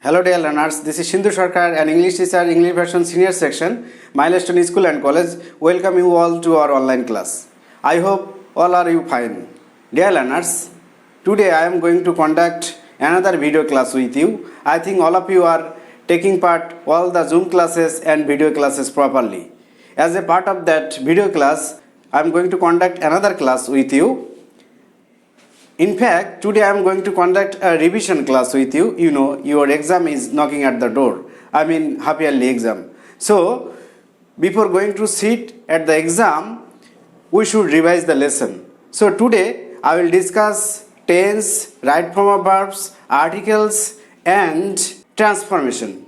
Hello dear learners, this is Sindhu Sarkar, an English teacher, English version senior section, Milestone School and College. Welcome you all to our online class. I hope all are you fine. Dear learners, today I am going to conduct another video class with you. I think all of you are taking part all the Zoom classes and video classes properly. As a part of that video class, I am going to conduct another class with you. In fact, today I am going to conduct a revision class with you. You know, your exam is knocking at the door. I mean, half yearly exam. So, before going to sit at the exam, we should revise the lesson. So, today I will discuss tense, right form of verbs, articles, and transformation.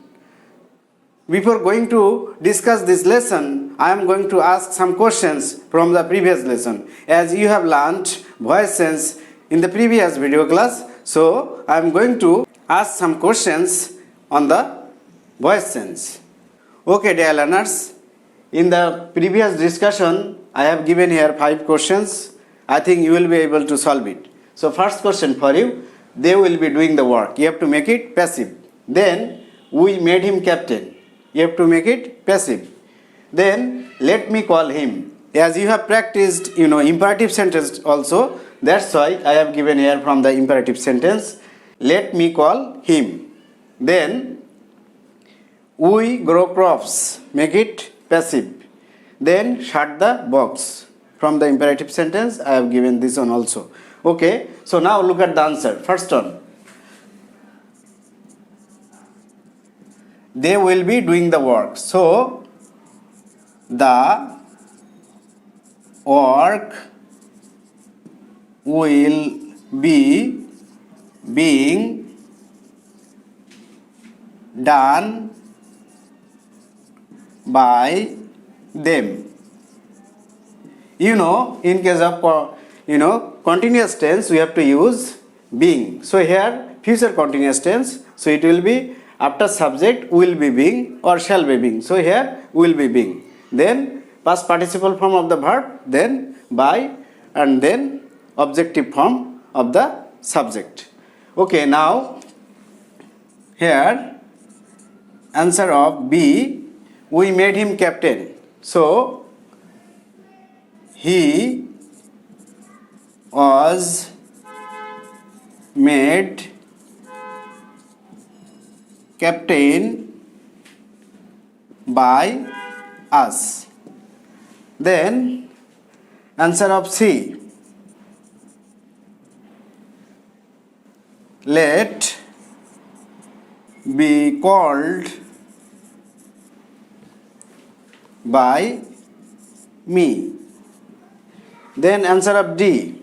Before going to discuss this lesson, I am going to ask some questions from the previous lesson. As you have learned voice sense in the previous video class, so I am going to ask some questions on the voice sense. Okay, dear learners, in the previous discussion, I have given here 5 questions. I think you will be able to solve it. So, first question for you, they will be doing the work. You have to make it passive. Then, we made him captain. You have to make it passive. Then, let me call him. As you have practiced, imperative sentence also, that's why I have given here from the imperative sentence, let me call him. Then, we grow crops, make it passive. Then, shut the box. From the imperative sentence, I have given this one also. Okay, so now look at the answer. First one. They will be doing the work. So, the work will be being done by them. In case of continuous tense, we have to use being. So here future continuous tense. So it will be after subject will be being or shall be being. So here will be being. Then past participle form of the verb, then by, and then objective form of the subject. Okay, now here answer of B, we made him captain. So he was made captain by us. Then answer of C, let be called by me. Then answer of D,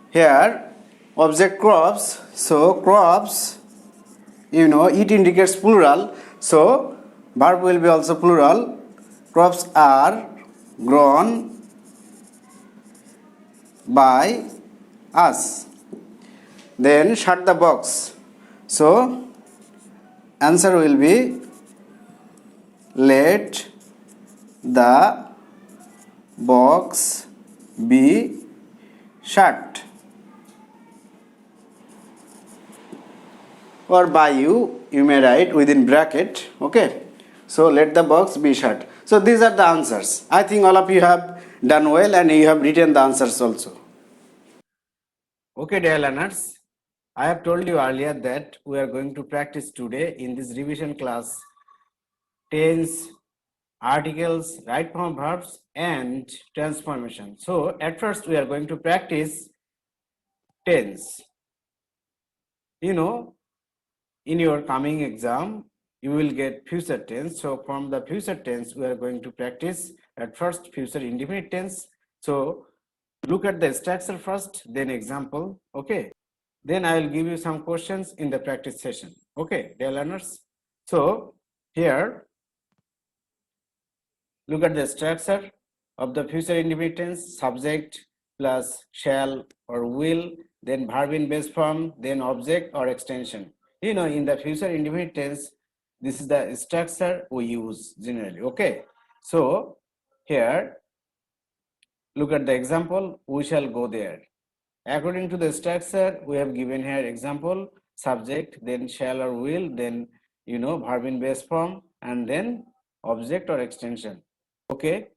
here object crops. So crops, it indicates plural. So verb will be also plural. Crops are grown by us. Then shut the box. So answer will be let the box be shut. Or by you may write within bracket. Okay, so let the box be shut. So these are the answers. I think all of you have done well and you have written the answers also. Okay, dear learners, I have told you earlier that we are going to practice today in this revision class tense, articles, right form verbs, and transformation. So at first we are going to practice tense. In your coming exam, you will get future tense. So from the future tense, we are going to practice at first future indefinite tense. So look at the structure first, then example. Okay. Then I will give you some questions in the practice session. Okay, dear learners. So here, look at the structure of the future indefinite tense, subject plus shall or will, then verb in base form, then object or extension. In the future indefinite tense, this is the structure we use generally. Okay, so here look at the example, we shall go there. According to the structure, we have given here example, subject, then shall or will, then verb in base form, and then object or extension. Okay,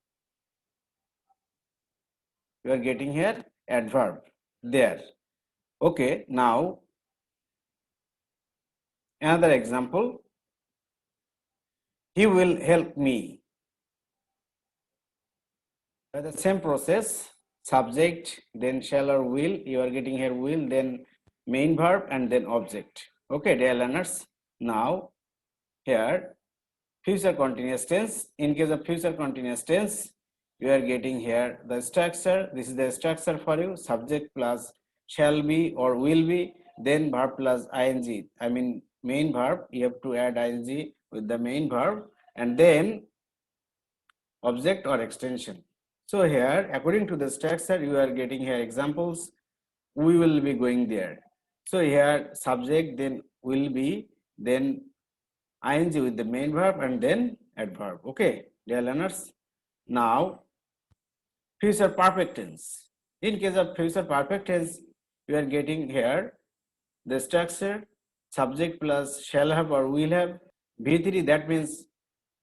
you are getting here adverb there. Okay, now another example, he will help me. By the same process, subject, then shall or will, you are getting here will, then main verb, and then object. Okay, dear learners, now here future continuous tense. In case of future continuous tense, you are getting here the structure. This is the structure for you, subject plus shall be or will be, then verb plus ing, I mean main verb, you have to add ing with the main verb, and then object or extension. So here, according to the structure, you are getting here examples, we will be going there. So here subject, then will be, then ing with the main verb, and then adverb. Okay, dear learners. Now future perfect tense. In case of future perfect tense, you are getting here the structure, subject plus shall have or will have, V3, that means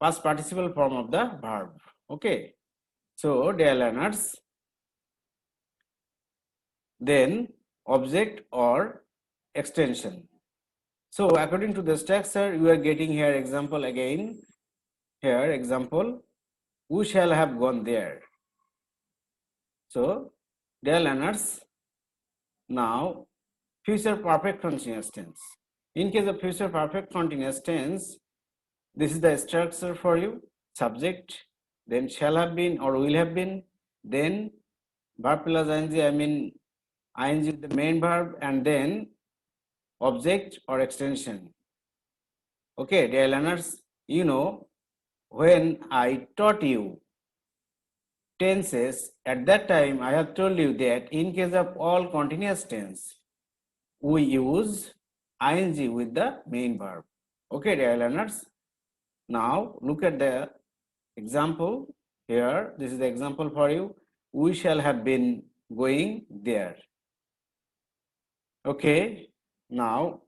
past participle form of the verb. Okay, so dear learners, then object or extension. So according to the structure, you are getting here example again. Here example, we shall have gone there. So dear learners, now future perfect continuous tense. In case of future perfect continuous tense, this is the structure for you, subject, then shall have been or will have been, then verb plus ing, I mean ing is the main verb, and then object or extension. Okay, dear learners, when I taught you tenses, at that time I have told you that in case of all continuous tense, we use ing with the main verb. Okay, dear learners, now look at the example here. This is the example for you. We shall have been going there. Okay, now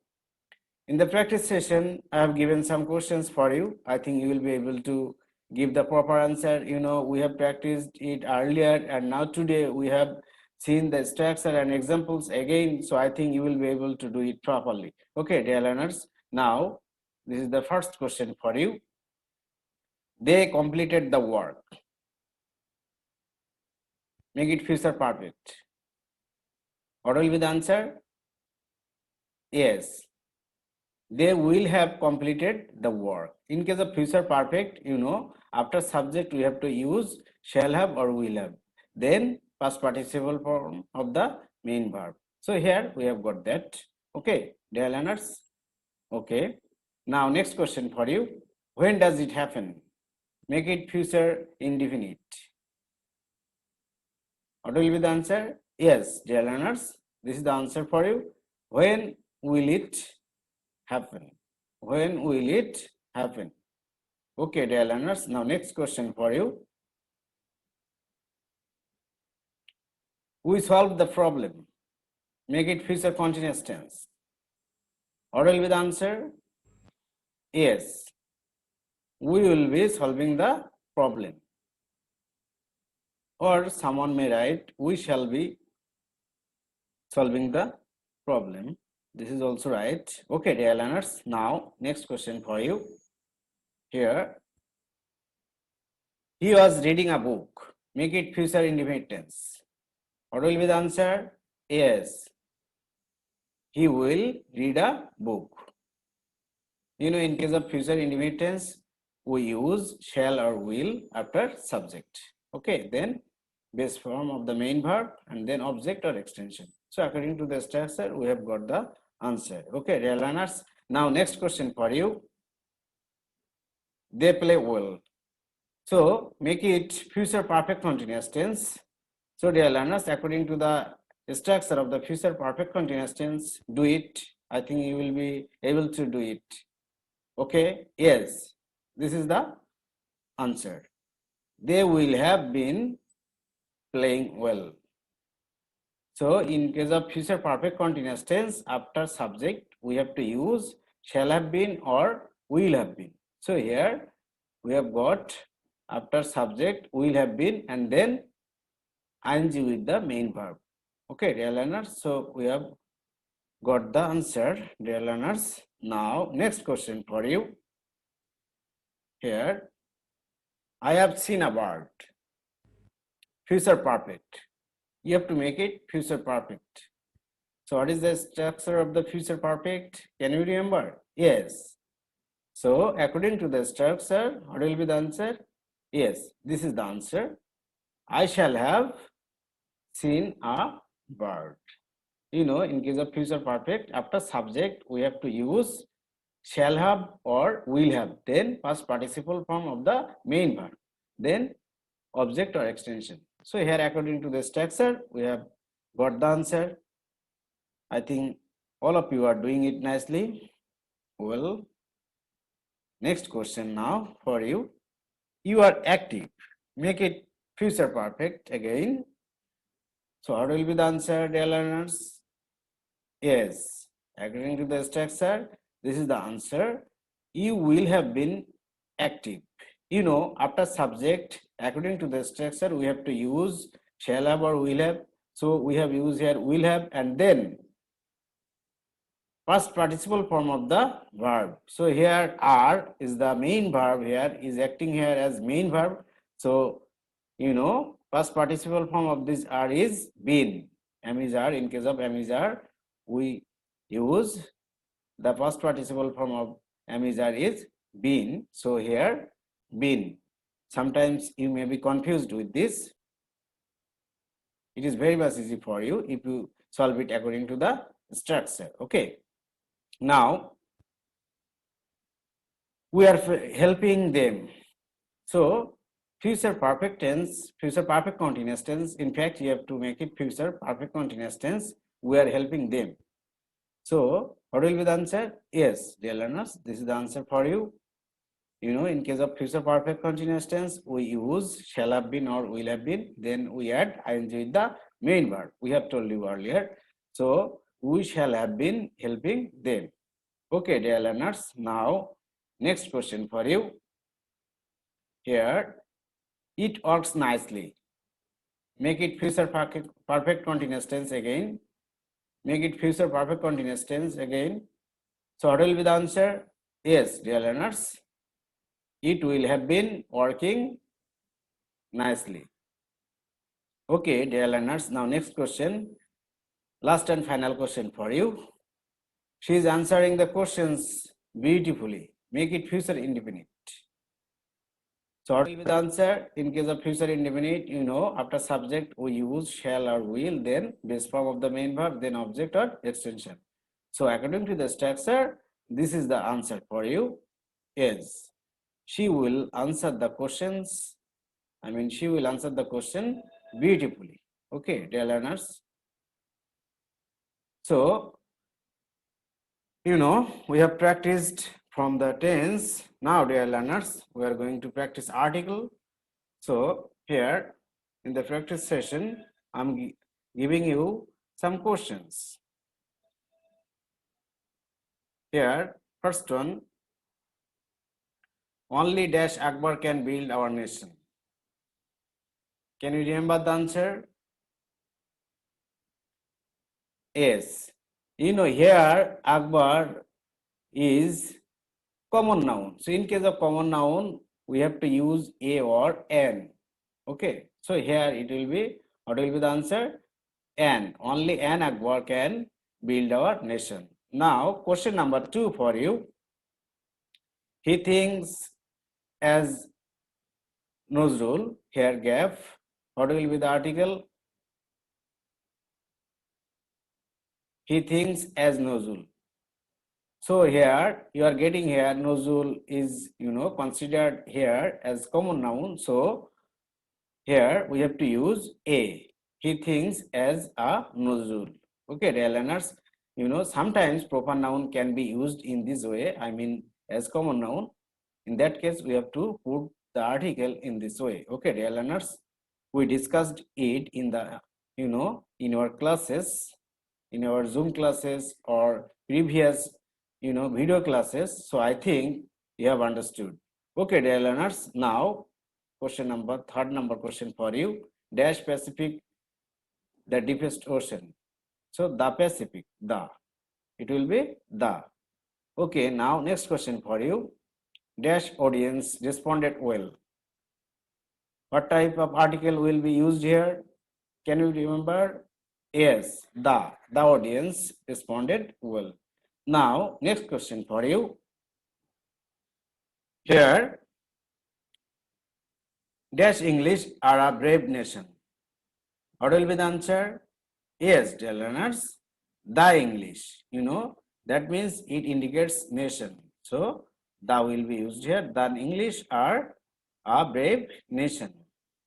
in the practice session, I have given some questions for you. I think you will be able to give the proper answer. We have practiced it earlier, and now today we have seen the structure and examples again. So I think you will be able to do it properly. Okay, dear learners. Now, this is the first question for you. They completed the work. Make it future perfect. What will be the answer? Yes, they will have completed the work. In case of future perfect, after subject we have to use shall have or will have, then past participle form of the main verb. So here we have got that. Okay, dear learners. Okay, now next question for you. When does it happen? Make it future indefinite. What will be the answer? Yes, dear learners, this is the answer for you. When will it happen? When will it happen? Okay, dear learners, now next question for you. We solved the problem. Make it future continuous tense. What will be the answer? Yes, we will be solving the problem. Or someone may write, we shall be solving the problem. This is also right. Okay, dear learners, now next question for you. Here, he was reading a book. Make it future indefinite tense. What will be the answer? Yes, he will read a book. In case of future indefinite tense, we use shall or will after subject. Okay, then base form of the main verb, and then object or extension. So according to the structure, we have got the answer. Okay, dear learners. Now next question for you. They play well. So make it future perfect continuous tense. So dear learners, according to the structure of the future perfect continuous tense, do it. I think you will be able to do it. Okay, yes, this is the answer. They will have been playing well. So in case of future perfect continuous tense, after subject we have to use shall have been or will have been. So here we have got after subject will have been and then ing with the main verb. Okay, dear learners. So we have got the answer, dear learners. Now next question for you. Here I have seen a bird. Future perfect. You have to make it future perfect. So what is the structure of the future perfect? Can you remember? Yes. So according to the structure, what will be the answer? Yes, this is the answer. I shall have seen a bird. You know, in case of future perfect, after subject, we have to use shall have or will have, then past participle form of the main verb, then object or extension. So here according to the structure, we have got the answer. I think all of you are doing it nicely. Well, next question now for you. You are active. Make it future perfect again. So what will be the answer, dear learners? Yes, according to the structure, this is the answer. You will have been active. You know, after subject, according to the structure, we have to use shall have or will have. So we have used here will have and then past participle form of the verb. So here are is the main verb, here is acting here as main verb. So you know past participle form of this are is been. Am is are. In case of am is are, we use the past participle form of am is are is been. So here been. Sometimes you may be confused with this. It is very much easy for you if you solve it according to the structure. Okay. Now we are helping them. So future perfect tense, future perfect continuous tense, in fact you have to make it future perfect continuous tense. We are helping them. So what will be the answer? Yes, dear learners, this is the answer for you. You know, in case of future perfect continuous tense, we use shall have been or will have been, then we add ing with the main verb. We have told you earlier. So we shall have been helping them. Okay, dear learners, now next question for you. Here, it works nicely. Make it future perfect continuous tense again. Make it future perfect continuous tense again. So what will be the answer? Yes, dear learners, it will have been working nicely. Okay, dear learners, now next question. Last and final question for you. She is answering the questions beautifully. Make it future indefinite. So what will be the answer? In case of future indefinite, you know, after subject we use shall or will, then base form of the main verb, then object or extension. So according to the structure, this is the answer for you. Yes, she will answer the questions. She will answer the question beautifully. Okay, dear learners. So, you know, we have practiced from the tense. Now, dear learners, we are going to practice article. So here in the practice session, I'm giving you some questions. Here, first one, only dash Akbar can build our nation. Can you remember the answer? Yes. You know, here Akbar is common noun. So in case of common noun, we have to use a or an. Okay. So here it will be, what will be the answer? An. Only an Akbar can build our nation. Now, question number 2 for you. He thinks as Nozrul, here gap. What will be the article? He thinks as Nozul. So here you are getting here Nozul is, you know, considered here as common noun. So here we have to use a. He thinks as a Nozul. Okay, dear learners, you know, sometimes proper noun can be used in this way. As common noun. In that case, we have to put the article in this way. Okay, dear learners, we discussed it in the in our classes, in our Zoom classes or previous, video classes. So I think you have understood. Okay, dear learners, now third number question for you. Dash Pacific, the deepest ocean. So the Pacific, it will be the. Okay, now next question for you. Dash audience responded well. What type of article will be used here? Can you remember? Yes, the audience responded well. Now, next question for you. Here, dash English are a brave nation. What will be the answer? Yes, dear learners, the English. That means it indicates nation. So, the will be used here. The English are a brave nation.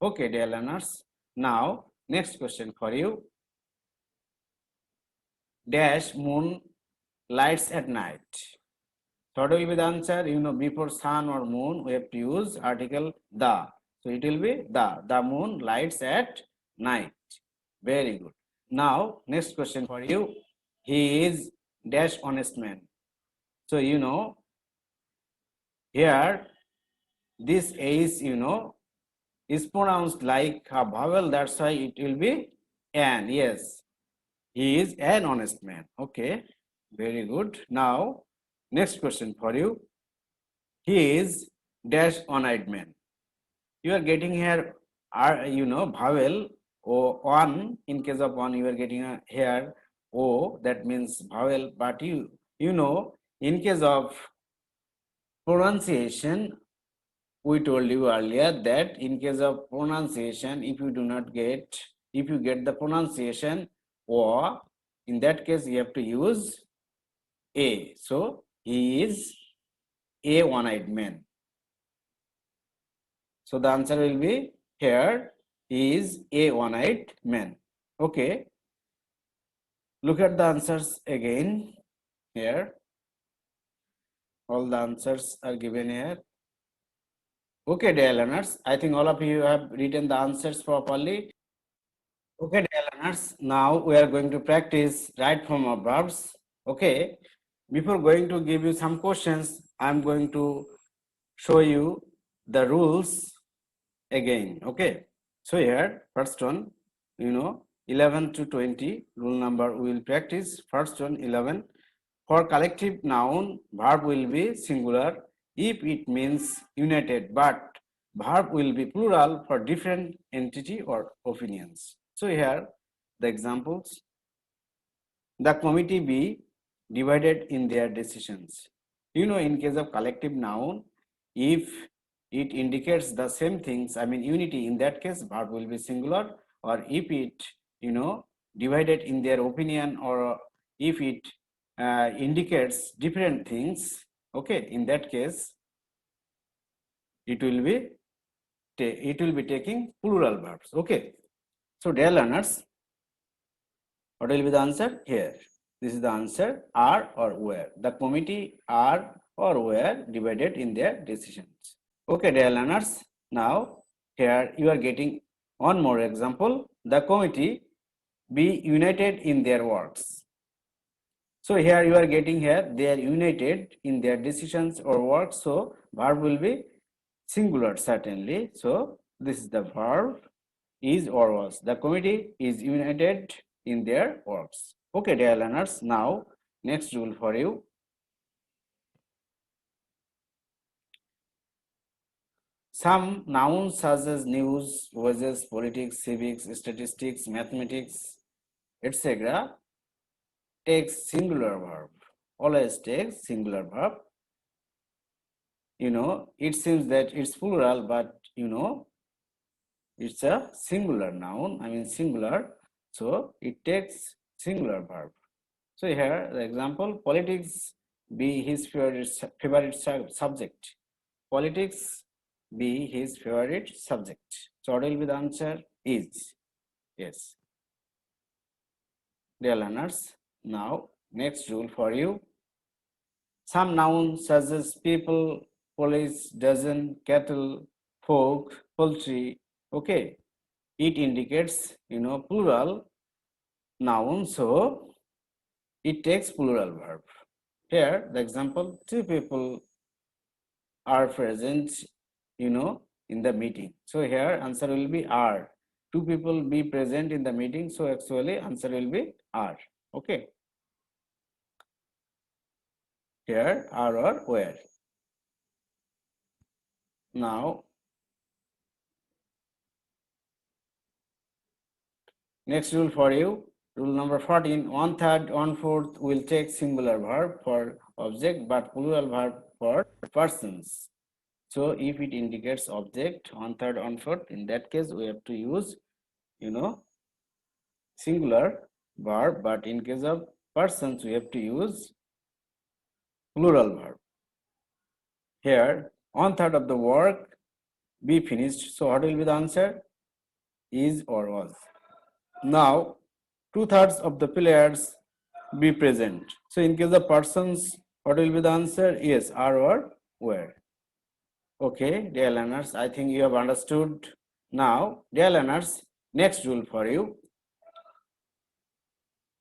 Okay, dear learners. Now, next question for you. Dash moon lights at night. So what will be the answer? Before sun or moon, we have to use article the. So it will be the moon lights at night. Very good. Now, next question for you. He is dash honest man. So here this is is pronounced like a vowel. That's why it will be an. Yes, he is an honest man. Okay, very good. Now, next question for you. He is dash one-eyed man. You are getting here vowel o one. In case of one, you are getting here o, that means vowel. But in case of pronunciation, we told you earlier that in case of pronunciation, if you get the pronunciation o, in that case you have to use a. So he is a one-eyed man. So the answer will be here, he is a one-eyed man. Okay. Look at the answers again here. All the answers are given here. Okay, dear learners, I think all of you have written the answers properly. Okay, dear learners, now we are going to practice right form of verbs. Okay. Before going to give you some questions, I am going to show you the rules again. Okay, so here first one, 11 to 20 rule number we will practice. First one, 11. For collective noun, verb will be singular if it means united, but verb will be plural for different entity or opinions. So here the examples. The committee be divided in their decisions. In case of collective noun, if it indicates the same things, I mean unity, in that case verb will be singular. Or if it divided in their opinion, or if it indicates different things, okay, in that case it will be taking plural verbs. Okay, so dear learners, what will be the answer here? This is the answer, are or were. The committee are or were divided in their decisions. Okay, dear learners, now here you are getting one more example. The committee be united in their works. So here you are getting here, they are united in their decisions or works. So verb will be singular certainly. So this is the verb, is or was. The committee is united in their works. Okay, dear learners, now next rule for you. Some nouns such as news, wages, politics, civics, statistics, mathematics, etc. takes singular verb. Always takes singular verb. It seems that it's plural, but it's a singular noun, I mean singular. So it takes singular verb. So here the example, politics be his favorite subject. Politics be his favorite subject. So what will be the answer? Is. Yes. Dear learners, now next rule for you. Some nouns such as people, police, dozen, cattle, folk, poultry, okay, it indicates, plural noun, so it takes plural verb. Here, the example, two people are present, in the meeting. So here answer will be are. Two people be present in the meeting. So actually answer will be are. Okay. Here are or where. Now, next rule for you. Rule number 14. One third, one fourth will take singular verb for object but plural verb for persons. So if it indicates object, one third, one fourth, in that case we have to use, singular verb, but in case of persons we have to use plural verb. Here, one third of the work be finished. So what will be the answer? Is or was. Now, two thirds of the players be present. So in case of persons, what will be the answer? Yes, are or were. Okay, dear learners, I think you have understood. Now, dear learners, next rule for you.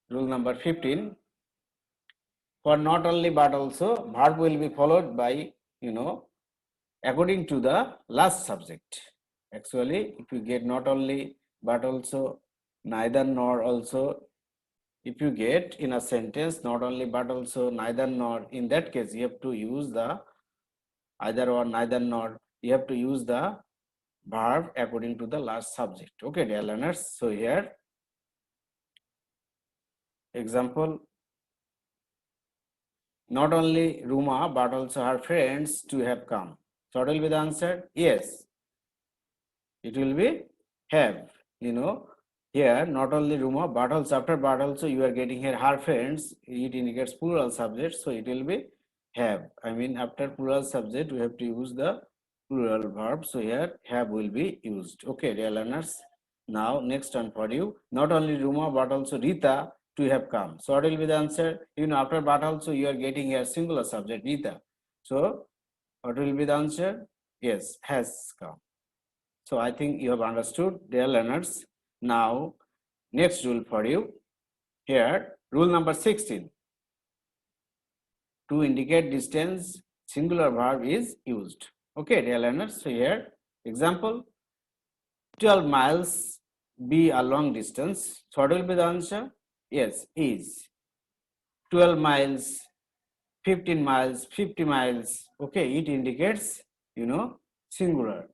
Rule number 15. For not only but also, verb will be followed by, according to the last subject. Actually, if you get not only but also, neither nor also, if you get in a sentence not only but also, neither nor, in that case you have to use the either or, neither nor, you have to use the verb according to the last subject. Okay, dear learners. So here, example, not only Ruma but also her friends to have come. So what will be the answer? Yes, it will be have. Here not only Ruma but also, after but also you are getting here her friends, it indicates plural subject, so it will be have. I mean, after plural subject we have to use the plural verb, so here have will be used. Okay, dear learners. Now next one for you. Not only Ruma but also Rita to have come. So what will be the answer? After but also you are getting here singular subject Rita. So what will be the answer? Yes, has come. So I think you have understood, dear learners. Now, next rule for you. Here, rule number 16. To indicate distance, singular verb is used. Okay, dear learners. So here, example, 12 miles be a long distance. So what will be the answer? Yes, is. 12 miles, 15 miles, 50 miles. Okay, it indicates, singular.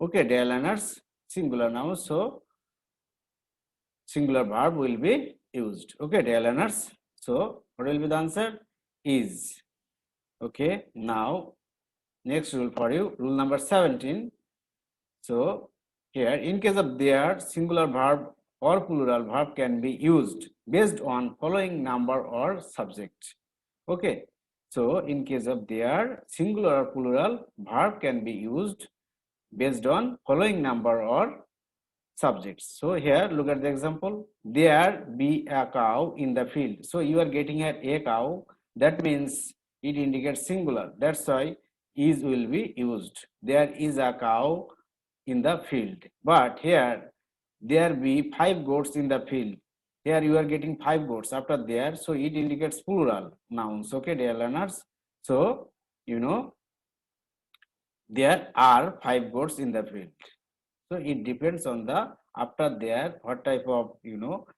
Okay, dear learners, singular now. So singular verb will be used. Okay, dear learners. So what will be the answer? Is. Okay, now next rule for you, rule number 17. So here, in case of there, singular verb or plural verb can be used based on following number or subject. Okay, so in case of there, singular or plural verb can be used based on following number or subjects. So here look at the example. There be a cow in the field. So you are getting here a cow. That means it indicates singular. That's why is will be used. There is a cow in the field. But here there be 5 goats in the field. Here you are getting 5 goats after there. So it indicates plural nouns. Okay, dear learners. So there are 5 goats in the field. So it depends on the after there what type of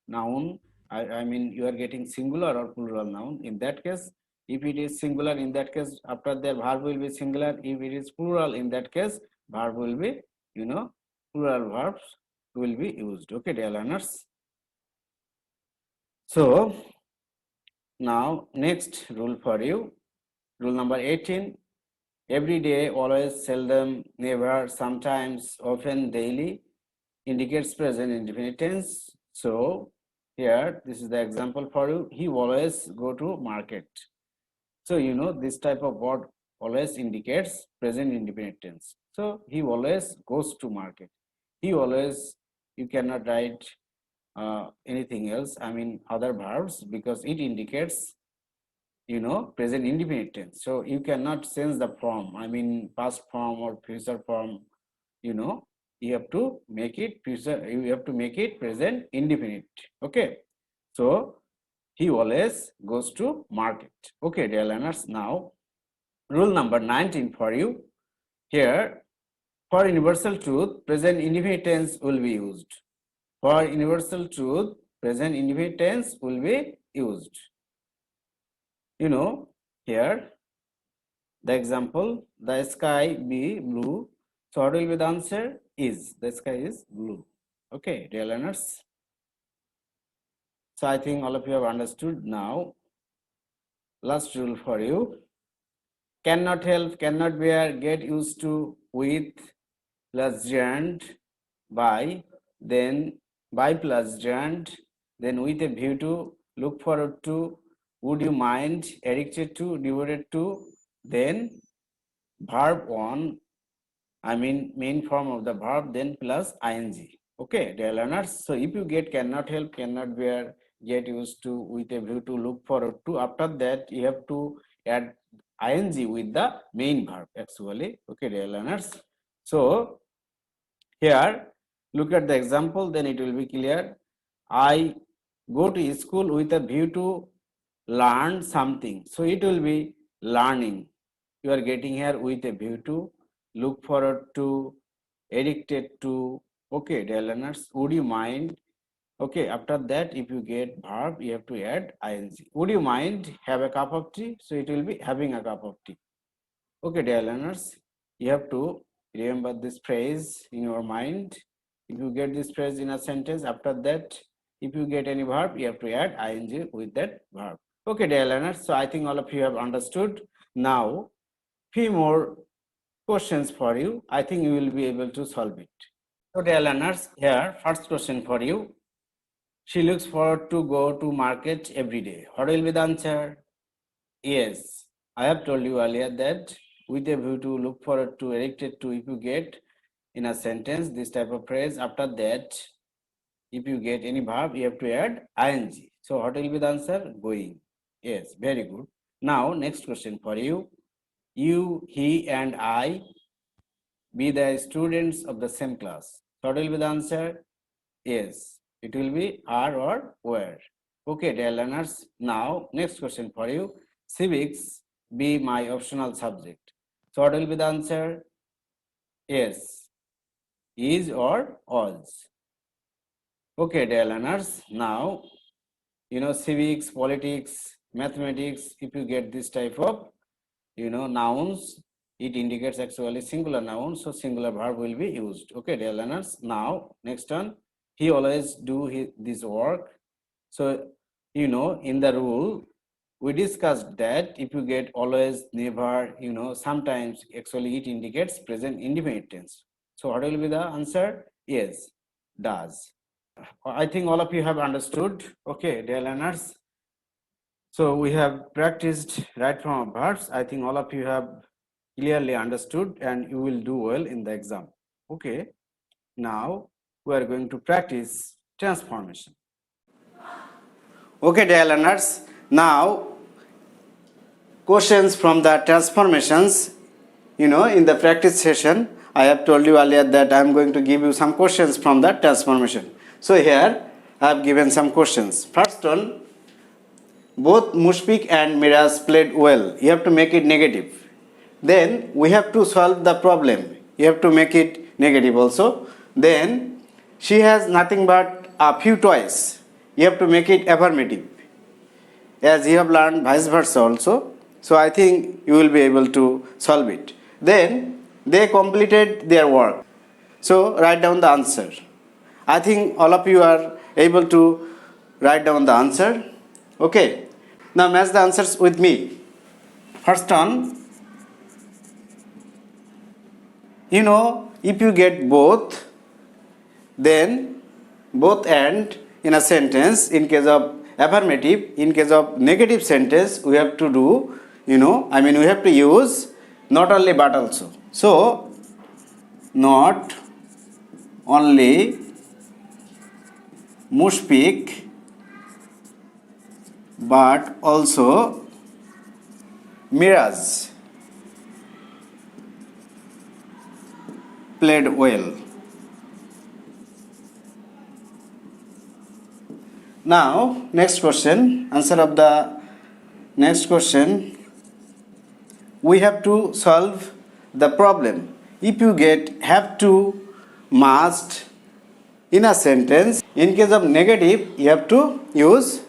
noun. I mean you are getting singular or plural noun. In that case, if it is singular, in that case after there verb will be singular. If it is plural, in that case verb will be plural verbs will be used. Okay, dear learners. So now next rule for you, rule number 18. Every day, always, seldom, never, sometimes, often, daily indicates present indefinite tense. So here, this is the example for you. He always go to market. So this type of word always indicates present indefinite tense. So he always goes to market. He always, you cannot write anything else. I mean other verbs, because it indicates present indefinite tense. So you cannot change the form. I mean past form or future form. you know you have to make it present indefinite. Okay, so he always goes to market. Okay, dear learners, now rule number 19 for you. Here, for universal truth, present indefinite tense will be used. For universal truth, present indefinite tense will be used. You know, here the example, the sky be blue. So what will be the answer? Is. The sky is blue. Okay, dear learners. So I think all of you have understood now. Last rule for you. Cannot help, cannot bear, get used to, with, plus gerund, by, then by plus gerund, then with a view to, look forward to, would you mind, addicted to, devoted to, then verb on, I mean main form of the verb, then plus ing. Okay, dear learners. So if you get cannot help, cannot bear, get used to, with a view to, look forward to, after that you have to add ing with the main verb actually. Okay, dear learners. So here look at the example, then it will be clear. I go to school with a view to learn something. So it will be learning. You are getting here with a view to, look forward to, addicted to. Okay, dear learners, would you mind? Okay, after that, if you get verb, you have to add ing. Would you mind have a cup of tea? So it will be having a cup of tea. Okay, dear learners, you have to remember this phrase in your mind. If you get this phrase in a sentence, after that, if you get any verb, you have to add ing with that verb. Okay, dear learners, so I think all of you have understood. Now, few more questions for you. I think you will be able to solve it. So, dear learners, here, first question for you. She looks forward to go to market every day. What will be the answer? Yes, I have told you earlier that with a view to, look forward to, addicted to, if you get in a sentence this type of phrase, after that, if you get any verb, you have to add ing. So what will be the answer? Going. Yes, very good. Now, next question for you. You, he, and I be the students of the same class. So what will be the answer? Yes, it will be are or were. Okay, dear learners. Now, next question for you. Civics be my optional subject. So, what will be the answer? Yes, is or was. Okay, dear learners. Now, civics, politics, mathematics, if you get this type of, nouns, it indicates actually singular noun. So, singular verb will be used. Okay, dear learners. Now, next one. He always do this work. So, in the rule, we discussed that if you get always, never, sometimes actually it indicates present indefinite tense. So, what will be the answer? Yes, does. I think all of you have understood. Okay, dear learners. So, we have practiced right from verbs. I think all of you have clearly understood and you will do well in the exam. Okay, now we are going to practice transformation. Okay, dear learners. Now, questions from the transformations. In the practice session, I have told you earlier that I am going to give you some questions from the transformation. So, here I have given some questions. First one, both Mushfiq and Miraz played well. You have to make it negative. Then, we have to solve the problem. You have to make it negative also. Then, she has nothing but a few toys. You have to make it affirmative, as you have learned vice versa also. So I think you will be able to solve it. Then they completed their work. So write down the answer. I think all of you are able to write down the answer. Okay. Now match the answers with me. First one, if you get both, then both and in a sentence, in case of affirmative, in case of negative sentence, we have to do, we have to use not only but also. So, not only Mushfiq but also Miraz played well. Now, next question, answer of the next question. We have to solve the problem. If you get have to, must in a sentence, in case of negative, you have to use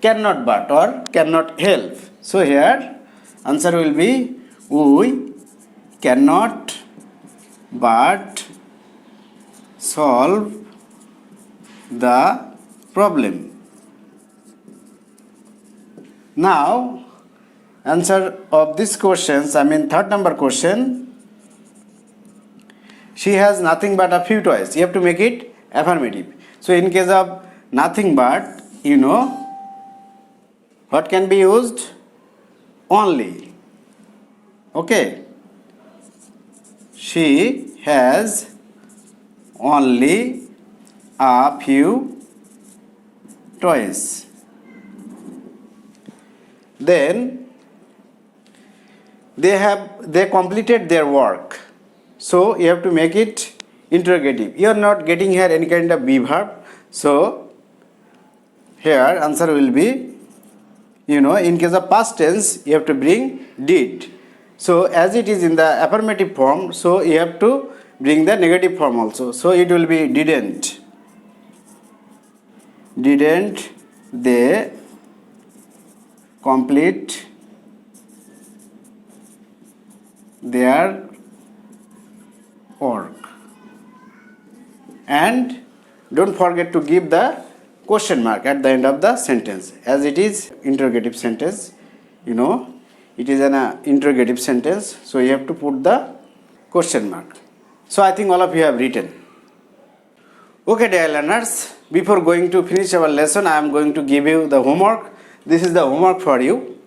cannot but or cannot help. So here, answer will be we cannot but solve the problem. Now, answer of these questions, third number question. She has nothing but a few toys. You have to make it affirmative. So in case of nothing but, what can be used? Only. Okay. She has only a few toys. Then they completed their work. So you have to make it interrogative. You are not getting here any kind of be verb. So here answer will be, in case of past tense, you have to bring did. So as it is in the affirmative form, so you have to bring the negative form also. So it will be didn't. Didn't they complete their work? And don't forget to give the question mark at the end of the sentence. As it is interrogative sentence, it is an interrogative sentence, so you have to put the question mark. So I think all of you have written. Okay, dear learners, before going to finish our lesson, I am going to give you the homework. This is the homework for you.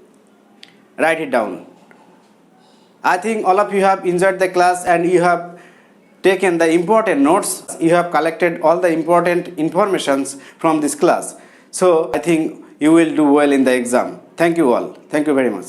Write it down. I think all of you have enjoyed the class and you have taken the important notes. You have collected all the important informations from this class. So I think you will do well in the exam. Thank you all. Thank you very much.